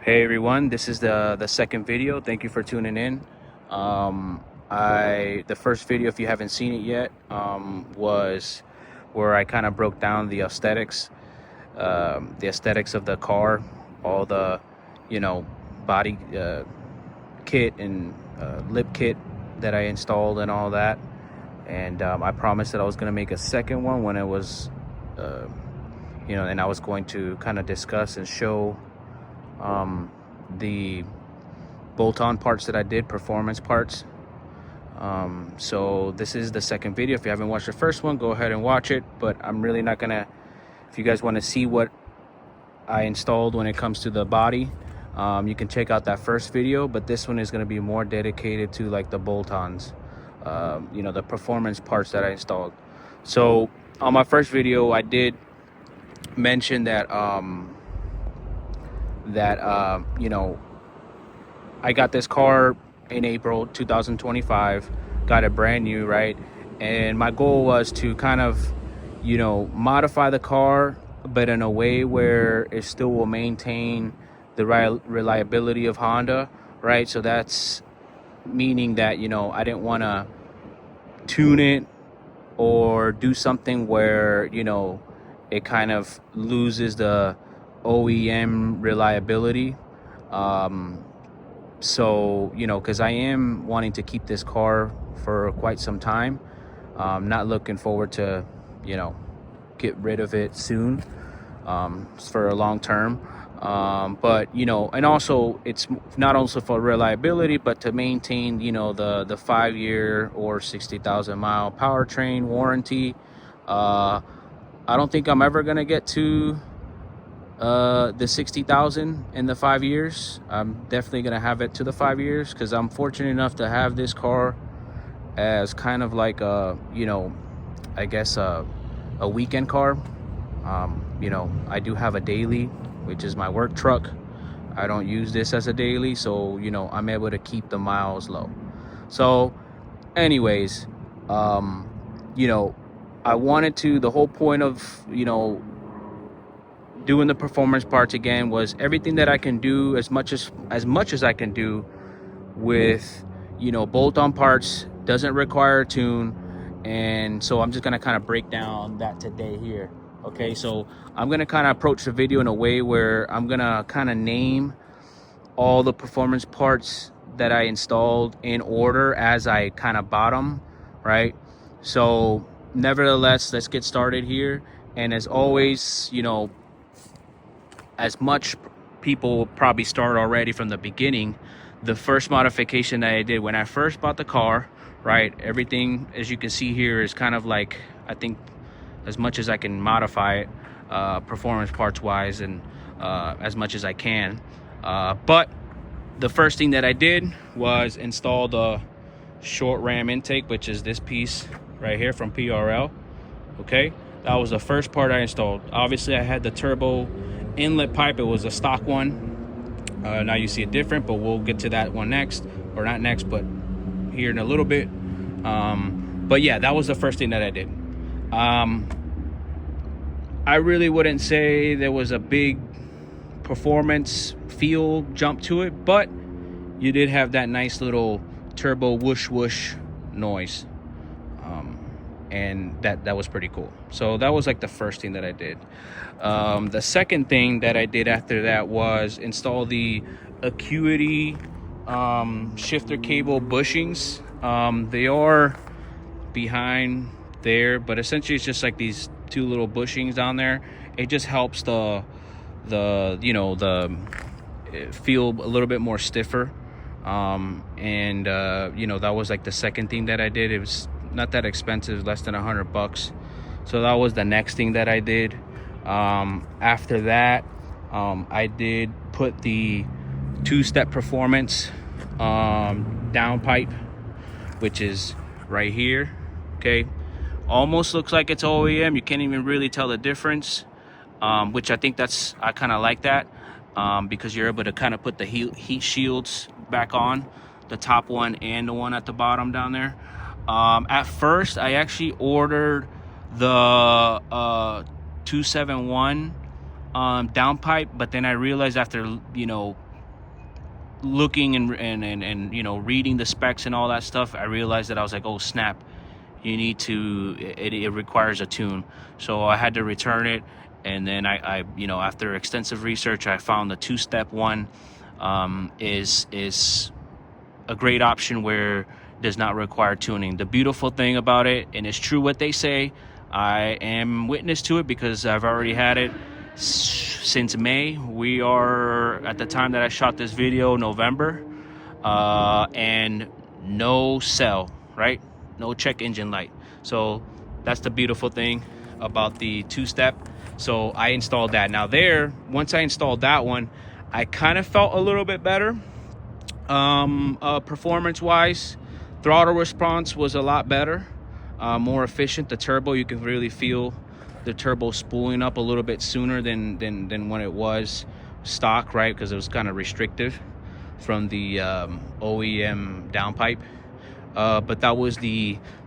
Hey everyone, this is the second video. Thank you for tuning in. The first video, if you haven't seen it yet, was where I kind of broke down the aesthetics of the car, all the body kit and lip kit that I installed and all that. And I promised that I was going to make a second one when it was and I was going to kind of discuss and show the bolt-on parts that I did, performance parts. So this is the second video. If you haven't watched the first one, go ahead and watch it, but I'm really not gonna, if you guys want to see what I installed when it comes to the body, you can check out that first video, but this one is going to be more dedicated to like the bolt-ons, the performance parts that I installed. So on my first video I did mention that I got this car in April 2025, got it brand new, right? And my goal was to kind of modify the car, but in a way where it still will maintain the reliability of Honda, right? So that's meaning that I didn't want to tune it or do something where it kind of loses the OEM reliability. So because I am wanting to keep this car for quite some time, not looking forward to get rid of it soon, for a long term. But and also it's not also for reliability, but to maintain the 5-year or 60,000 mile powertrain warranty. I don't think I'm ever gonna get to the 60,000 in the 5 years. I'm definitely gonna have it to the 5 years because I'm fortunate enough to have this car as kind of like a I guess a weekend car. I do have a daily, which is my work truck. I don't use this as a daily, so I'm able to keep the miles low. So anyways, I wanted to, the whole point of doing the performance parts again was everything that I can do, as much as I can do with bolt-on parts, doesn't require a tune. And so I'm just gonna kind of break down that today here. Okay, so I'm gonna kind of approach the video in a way where I'm gonna kind of name all the performance parts that I installed in order as I kind of bought them, right? So nevertheless, let's get started here. And as always, as much people will probably start already from the beginning, the first modification that I did when I first bought the car, right? Everything, as you can see here, is kind of like, I think as much as I can modify it, performance parts wise, and as much as I can. But the first thing that I did was install the short ram intake, which is this piece right here from PRL. Okay, that was the first part I installed. Obviously I had the turbo inlet pipe. It was a stock one. Now you see it different, but we'll get to that one next, or not next, but here in a little bit. But yeah, that was the first thing that I did. I really wouldn't say there was a big performance feel jump to it, but you did have that nice little turbo whoosh whoosh noise, and that was pretty cool. So that was like the first thing that I did. The second thing that I did after that was install the Acuity shifter cable bushings. They are behind there, but essentially it's just like these two little bushings down there. It just helps the feel a little bit more stiffer. That was like the second thing that I did. It was not that expensive, less than $100. So that was the next thing that I did. After that, I did put the two-step performance downpipe, which is right here. Okay, almost looks like it's OEM. You can't even really tell the difference, which I think I kind of like that, because you're able to kind of put the heat shields back on, the top one and the one at the bottom down there. At first I actually ordered the 271 downpipe, but then I realized after looking and you know, reading the specs and all that stuff, I realized that I was like, oh snap, you need to, it requires a tune. So I had to return it. And then I you know, after extensive research, I found the two-step one is a great option where it does not require tuning. The beautiful thing about it, and it's true what they say, I am witness to it because I've already had it since May. We are, at the time that I shot this video, November, and no cell, right? No check engine light. So that's the beautiful thing about the two-step. So I installed that. Now there, once I installed that one, I kind of felt a little bit better. Performance wise, throttle response was a lot better, more efficient. The turbo, you can really feel the turbo spooling up a little bit sooner than when it was stock, right? Because it was kind of restrictive from the OEM downpipe. But that was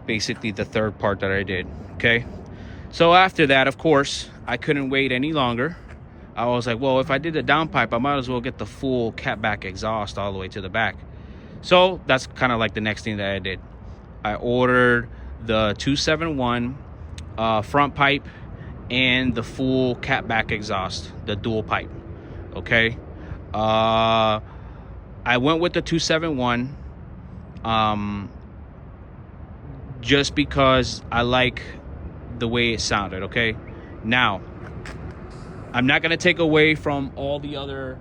basically the third part that I did. Okay, so after that, of course, I couldn't wait any longer. I was like, well, if I did the downpipe, I might as well get the full catback exhaust all the way to the back. So that's kind of like the next thing that I did. I ordered the 271 front pipe and the full catback exhaust, the dual pipe. Okay, I went with the 271 just because I like the way it sounded. Okay, now I'm not going to take away from all the other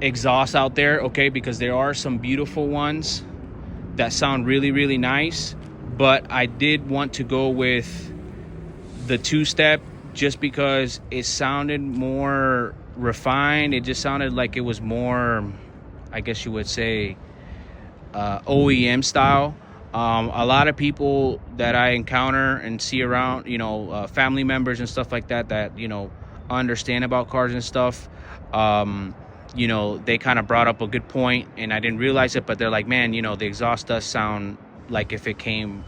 exhausts out there, okay, because there are some beautiful ones that sound really, really nice, but I did want to go with the two-step just because it sounded more refined. It just sounded like it was more, I guess you would say, OEM style. A lot of people that I encounter and see around, you know, family members and stuff like that, you know, understand about cars and stuff, you know, they kind of brought up a good point, and I didn't realize it, but they're like, man, you know, the exhaust does sound like if it came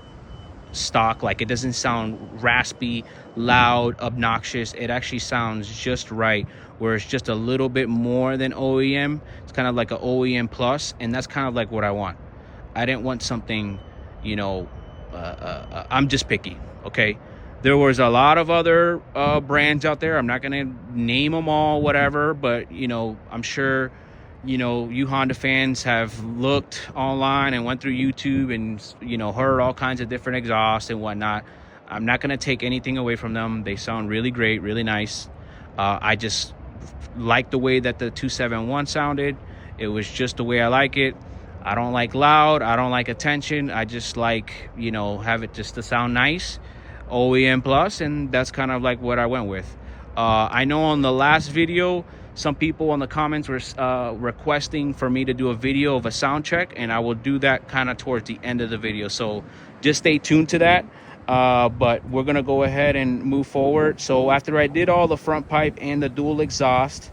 stock. Like, it doesn't sound raspy, loud, obnoxious. It actually sounds just right, where it's just a little bit more than OEM. It's kind of like an OEM plus, and that's kind of like what I want. I didn't want something, you know, I'm just picky, okay? There was a lot of other brands out there. I'm not gonna name them all, whatever, but, you know, I'm sure, you know, you Honda fans have looked online and went through YouTube and, you know, heard all kinds of different exhausts and whatnot. I'm not gonna take anything away from them. They sound really great, really nice. I just like the way that the 271 sounded. It was just the way I like it. I don't like loud, I don't like attention. I just like, you know, have it just to sound nice, OEM plus, and that's kind of like what I went with. I know on the last video, some people in the comments were requesting for me to do a video of a sound check, and I will do that kind of towards the end of the video. So just stay tuned to that. But we're gonna go ahead and move forward. So after I did all the front pipe and the dual exhaust,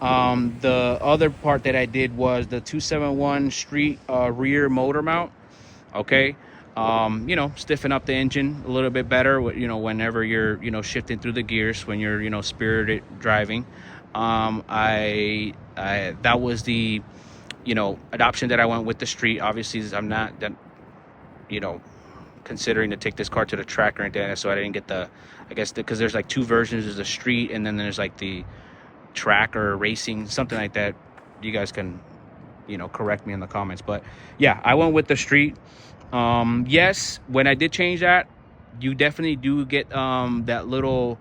the other part that I did was the 271 street rear motor mount. Okay, you know, stiffen up the engine a little bit better, you know, whenever you're, you know, shifting through the gears, when you're, you know, spirited driving. That was the, you know, adoption that I went with the street. Obviously, I'm not that, you know, considering to take this car to the track or anything, so I didn't get the, I guess, because there's like two versions. There's the street, and then there's like the track or racing, something like that. You guys can, you know, correct me in the comments, but yeah, I went with the street. Yes, when I did change that, you definitely do get that little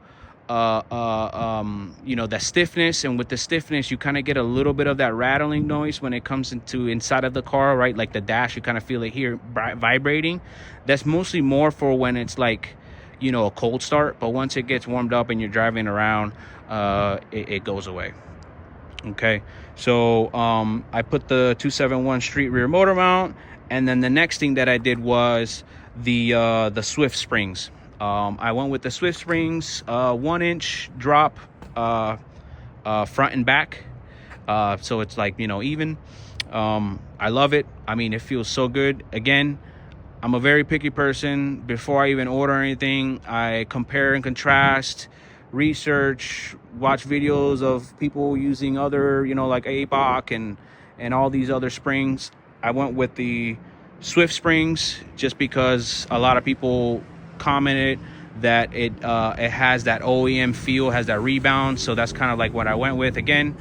you know, that stiffness, and with the stiffness you kind of get a little bit of that rattling noise when it comes into inside of the car, right? Like the dash, you kind of feel it here vibrating. That's mostly more for when it's like, you know, a cold start, but once it gets warmed up and you're driving around, it goes away. Okay, so I put the 271 street rear motor mount, and then the next thing that I did was the Swift springs. I went with the Swift springs, 1-inch drop, front and back, so it's like, you know, even. I love it. I mean, it feels so good. Again, I'm a very picky person. Before I even order anything, I compare and contrast research, watch videos of people using other, you know, like ABOC and all these other springs, I went with the Swift springs just because a lot of people commented that it has that OEM feel, has that rebound. So that's kind of like what I went with. Again,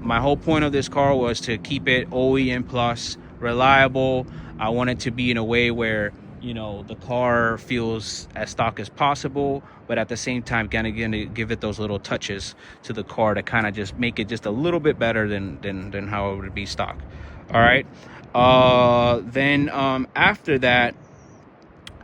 my whole point of this car was to keep it OEM plus, reliable. I want it to be in a way where, you know, the car feels as stock as possible, but at the same time gonna give it those little touches to the car to kind of just make it just a little bit better than how it would be stock. All right. Then after that,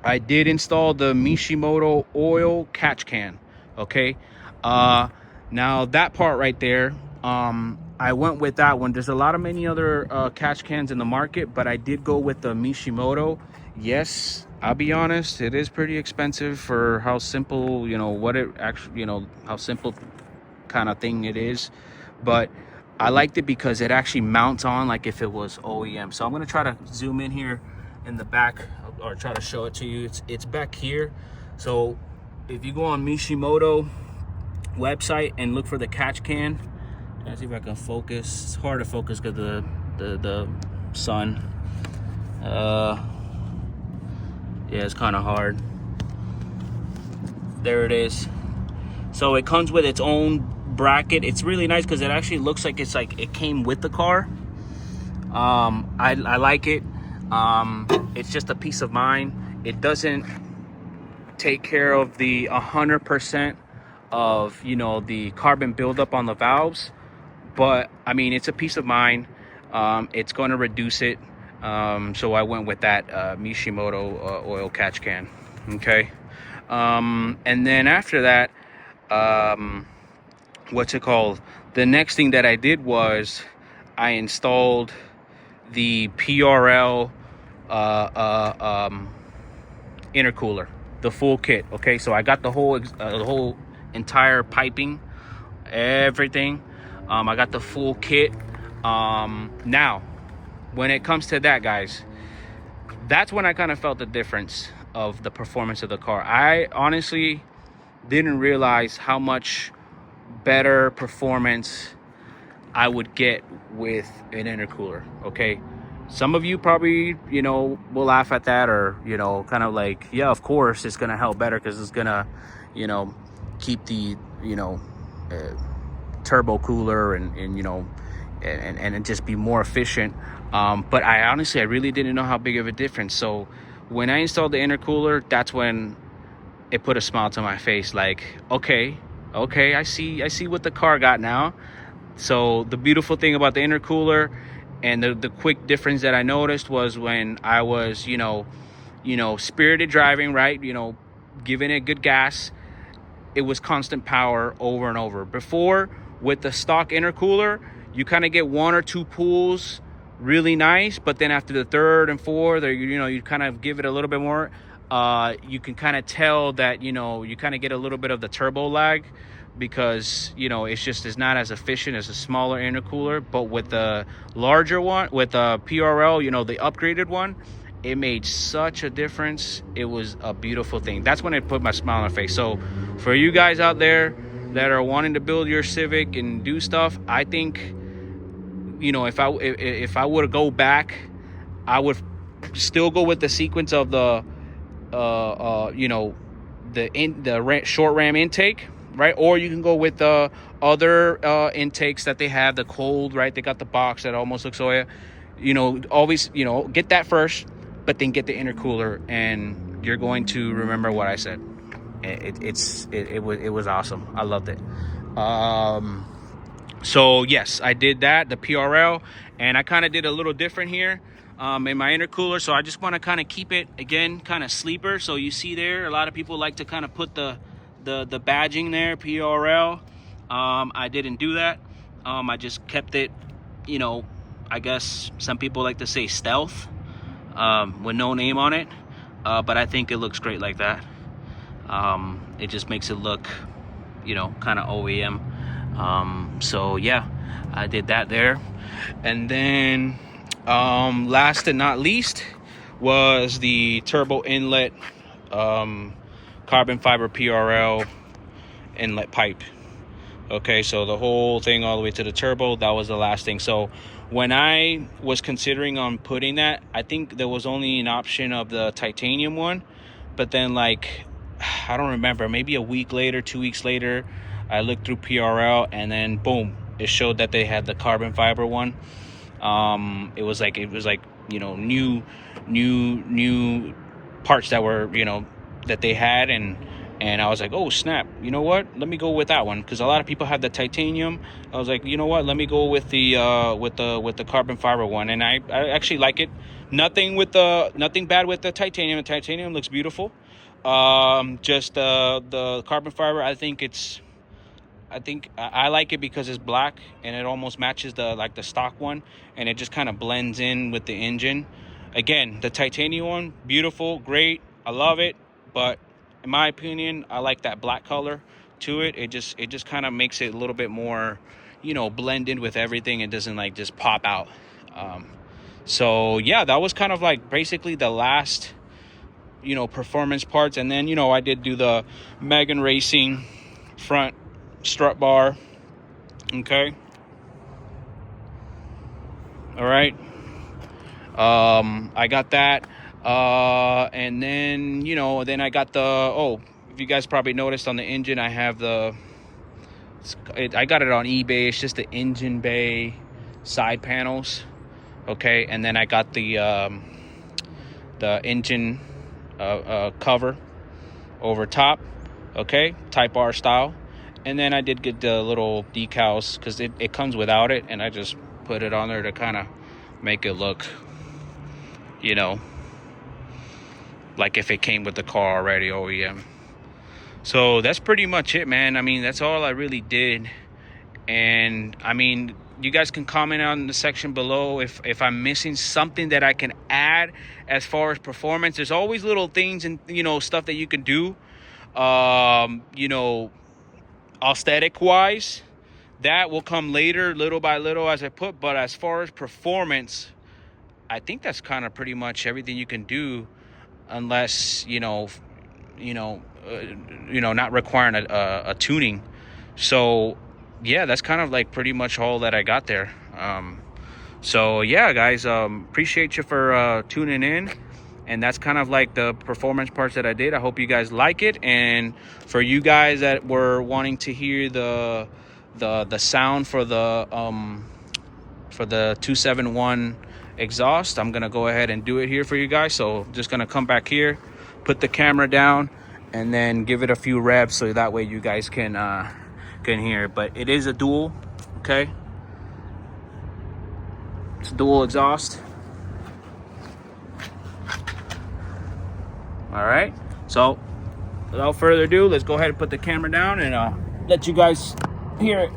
I did install the Mishimoto oil catch can. Okay. Now that part right there, I went with that one. There's a lot of many other catch cans in the market, but I did go with the Mishimoto. Yes, I'll be honest, it is pretty expensive for how simple, you know, what it actually, you know, how simple kind of thing it is. But I liked it because it actually mounts on like if it was OEM. So I'm going to try to zoom in here in the back or try to show it to you. It's back here. So if you go on Mishimoto website and look for the catch can, let's see if I can focus. It's hard to focus because the sun. Yeah, it's kind of hard. There it is. So it comes with its own bracket. It's really nice because it actually looks like it's like it came with the car. I like it. It's just a peace of mind. It doesn't take care of the 100% of, you know, the carbon buildup on the valves, but I mean, it's a peace of mind. It's going to reduce it. So I went with that Mishimoto oil catch can. Okay. And then after that, what's it called? The next thing that I did was I installed the PRL intercooler, the full kit. Okay, so I got the whole entire piping, everything. I got the full kit. Now, when it comes to that, guys, that's when I kind of felt the difference of the performance of the car. I honestly didn't realize how much better performance I would get with an intercooler. Okay, some of you probably, you know, will laugh at that, or, you know, kind of like, yeah, of course it's gonna help better because it's gonna, you know, keep the, you know, turbo cooler and you know, and just be more efficient. But I honestly, I really didn't know how big of a difference. So when I installed the intercooler, that's when it put a smile to my face. Like, okay, I see what the car got now. So the beautiful thing about the intercooler and the quick difference that I noticed was when I was, you know, spirited driving, right? You know, giving it good gas, it was constant power over and over. Before, with the stock intercooler, you kind of get one or two pulls really nice, but then after the third and fourth, or, you know, you kind of give it a little bit more, you can kind of tell that, you know, you kind of get a little bit of the turbo lag, because, you know, it's not as efficient as a smaller intercooler. But with the larger one, with the PRL, you know, the upgraded one, it made such a difference. It was a beautiful thing. That's when it put my smile on my face. So for you guys out there that are wanting to build your Civic and do stuff, I think, you know, if I were to go back, I would still go with the sequence of the you know, the short ram intake, right? Or you can go with the other intakes that they have, the cold, right? They got the box that almost looks Oya. You know, always, you know, get that first, but then get the intercooler, and you're going to remember what I said. It was awesome. I loved it. So yes, I did that, the PRL, and I kind of did a little different here in my intercooler. So I just want to kind of keep it, again, kind of sleeper. So you see there, a lot of people like to kind of put the badging there, PRL. I didn't do that. I just kept it, you know, I guess some people like to say stealth, with no name on it. But I think it looks great like that. It just makes it look, you know, kind of OEM. So yeah, I did that there. And then last and not least was the turbo inlet carbon fiber PRL inlet pipe. Okay, so the whole thing all the way to the turbo, that was the last thing. So when I was considering on putting that, I think there was only an option of the titanium one, but then like, I don't remember, maybe a week later, 2 weeks later, I looked through PRL and then boom, it showed that they had the carbon fiber one. It was like you know, new parts that were, you know, that they had, and I was like, oh snap, you know what, let me go with that one, because a lot of people have the titanium. I was like, you know what, let me go with the carbon fiber one, and I actually like it. Nothing bad with the titanium. The titanium looks beautiful. Just the carbon fiber, I think I like it because it's black and it almost matches the stock one, and it just kind of blends in with the engine. Again, the titanium one, beautiful, great, I love it, but in my opinion, I like that black color to it. It just kind of makes it a little bit more, you know, blend in with everything. It doesn't like just pop out. So yeah, that was kind of like basically the last, you know, performance parts. And then, you know, I did do the Megan Racing front strut bar. Okay, all right. I got that, and then, you know, then I got the, if you guys probably noticed on the engine, I have I got it on eBay. It's just the engine bay side panels. Okay, and then I got the engine cover over top. Okay, Type R style. And then I did get the little decals because it comes without it, and I just put it on there to kind of make it look, you know, like if it came with the car already, OEM. So that's pretty much it, man. I mean, that's all I really did. And I mean, you guys can comment on the section below if I'm missing something that I can add as far as performance. There's always little things and, you know, stuff that you can do, you know, aesthetic wise. That will come later, little by little, as I put. But as far as performance, I think that's kind of pretty much everything you can do, unless, not requiring a tuning. So yeah, that's kind of like pretty much all that I got there. So yeah, guys, appreciate you for tuning in. And that's kind of like the performance parts that I did. I hope you guys like it. And for you guys that were wanting to hear the sound for the 271 exhaust, I'm gonna go ahead and do it here for you guys. So just gonna come back here, put the camera down, and then give it a few revs so that way you guys can hear. But it is a dual, okay? It's a dual exhaust. All right, so without further ado, let's go ahead and put the camera down and let you guys hear it.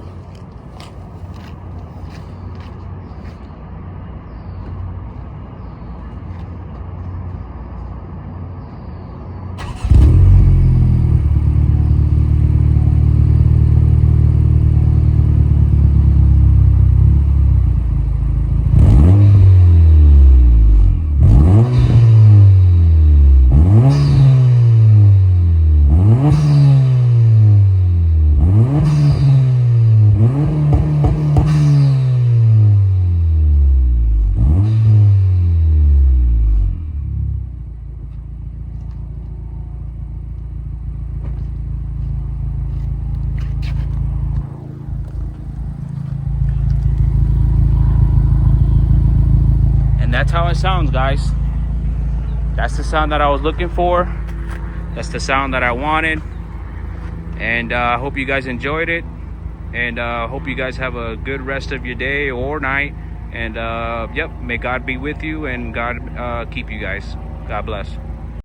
That's how it sounds, guys. That's the sound that I was looking for. That's the sound that I wanted. And I hope you guys enjoyed it. And hope you guys have a good rest of your day or night. And yep, may God be with you and God keep you guys. God bless.